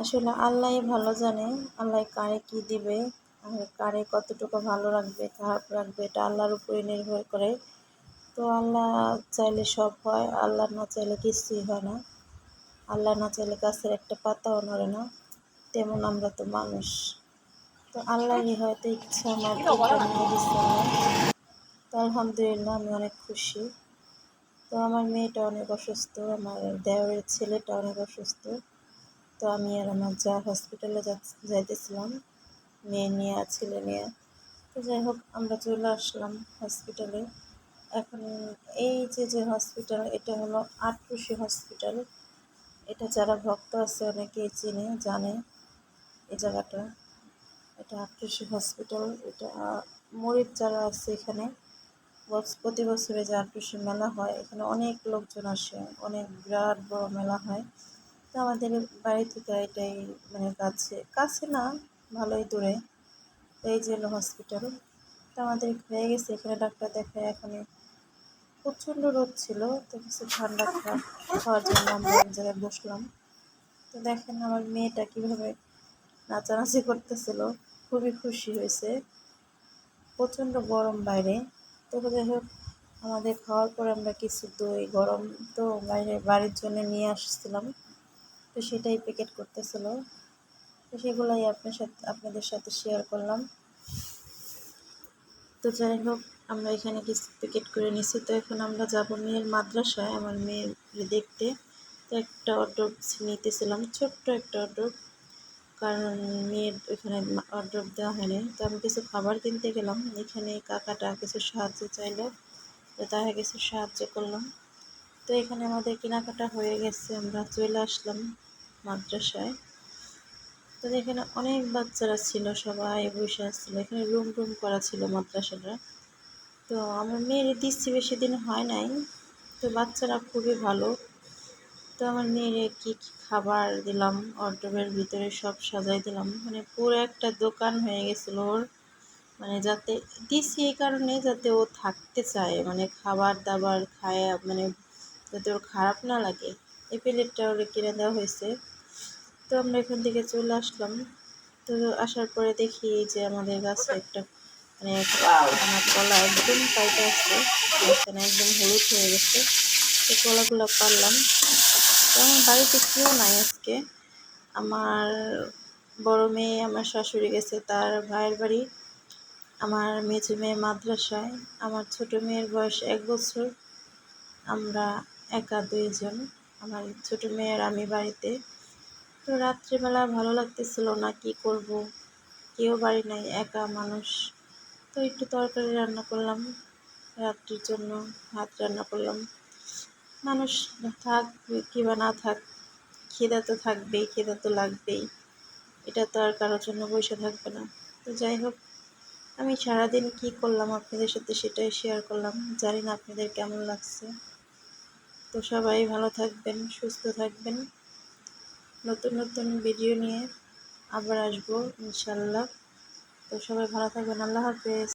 আসলে আল্লাহই ভালো জানে, আল্লাহ কারে কি দিবে আর কারে কতটুকু ভালো রাখবে, খারাপ রাখবে, এটা আল্লাহর উপরে নির্ভর করে। তো আল্লাহ চাইলে সব হয়, আল্লাহ না চাইলে কিছুই হয় না। আল্লাহ না চাইলে গাছের একটা পাতাও নড়ে না, তেমন আমরা তো মানুষ। তো আল্লাহরই হয়তো ইচ্ছা আমার এটা নিয়ে দিচ্ছে আল্লাহ। তো আলহামদুলিল্লাহ আমি অনেক খুশি। তো আমার মেয়েটা অনেক অসুস্থ, আমার দেওরের ছেলেটা অনেক অসুস্থ। তো আমি আর আমার যা হসপিটালে যাইতেছিলাম মেয়ে নিয়ে আর ছেলে নিয়ে। তো যাই হোক আমরা চলে আসলাম হসপিটালে। এখন এই যে হসপিটাল, এটা হলো আটরশি হসপিটাল। এটা যারা ভক্ত আছে অনেকেই চিনে জানে এই জায়গাটা। এটা আটরশি হসপিটাল। এটা মরিদ যারা আছে এখানে, প্রতি বছরে যে আটরশি মেলা হয় এখানে অনেক লোকজন আসে, অনেক বিরাট বড় মেলা হয়। তো আমাদের বাড়ি থেকে এটাই মানে কাছে কাছে না, ভালোই দূরে। এই যে হলো হসপিটাল। তো আমাদের হয়ে গেছে এখানে ডাক্তার দেখায়। এখানে প্রচণ্ড রোদ ছিল, তো কিছু ঠান্ডা খাওয়ার জন্য আমরা এক জায়গায় বসলাম। তো দেখেন আমার মেয়েটা কীভাবে নাচানাচি করতেছিল, খুবই খুশি হয়েছে। প্রচণ্ড গরম বাইরে। তো যাই হোক আমাদের খাওয়ার পরে আমরা কিছু দই গরম তো বাইরে বাড়ির জন্য নিয়ে আসছিলাম, তো সেটাই প্যাকেট করতেছিল। তো সেগুলাই আপনাদের সাথে শেয়ার করলাম। তো যাই হোক আমরা এখানে কিছু প্যাকেট করে নিছি। তো এখন আমরা যাবো মেয়ের মাদ্রাসায় আমার মেয়ের দেখতে। তো একটা অটো নিতেছিলাম, ছোট্ট একটা অটো, কারণ মেয়ের ওইখানে অর্ডার দেওয়া হয়নি। তো আমি কিছু খাবার কিনতে গেলাম, এখানে কাকাটা কিছু সাহায্য চাইলো, তো তাকে কিছু সাহায্য করলাম। তো এখানে আমাদের কেনাকাটা হয়ে গেছে, আমরা চলে আসলাম মাদ্রাসায়। তো এখানে অনেক বাচ্চারা ছিল, সবাই বসে আসছিল, এখানে রুম করা ছিল মাদ্রাসাটা। তো আমার মেয়ের দিচ্ছি বেশি দিন হয় নাই, তো বাচ্চারা খুবই ভালো। তো আমার মেয়ের কী কী খাবার দিলাম, অর্ডারের ভিতরে সব সাজাই দিলাম, মানে পুরো একটা দোকান হয়ে গেছিলো ওর। মানে যাতে দিছি এই কারণে যাতে ও থাকতে চায়, মানে খাবার দাবার খায়, মানে যাতে ওর খারাপ না লাগে, এই প্লেটটা ওর কিনে দেওয়া হয়েছে। তো আমরা এখান থেকে চলে আসলাম। তো আসার পরে দেখি যে আমাদের গাছে একটা মানে আমার কলা একদম পাইতে আসছে, মাঝখানে একদম হলুদ হয়ে গেছে। তো কলাগুলো পারলাম। তো আমার বাড়িতে কেউ নাই আজকে, আমার বড় মেয়ে আমার শাশুড়ি গেছে তার ভাইয়ের বাড়ি, আমার মেজো মেয়ে মাদ্রাসায়, আমার ছোট মেয়ের বয়স 1 বছর, আমরা একা 2 জন, আমার ছোট মেয়ের আমি বাড়িতে। তো রাত্রিবেলা ভালো লাগতেছিল না, কি করব, কেউ বাড়ি নাই, একা মানুষ। তো একটু তরকারি রান্না করলাম রাত্রির জন্য, ভাত রান্না করলাম। মানুষ থাক কিংবা না থাক, খিদা তো থাকবেই, খিদা তো লাগবেই, এটা তো আর কারোর জন্য বসে থাকবে না। তো যাই হোক আমি সারাদিন কি করলাম আপনাদের সাথে সেটাই শেয়ার করলাম, জানি না আপনাদের কেমন লাগছে। তো সবাই ভালো থাকবেন, সুস্থ থাকবেন, নতুন নতুন ভিডিও নিয়ে আবার আসবো ইনশাল্লাহ। তো সবাই ভালো থাকবেন, আল্লাহ হাফেজ।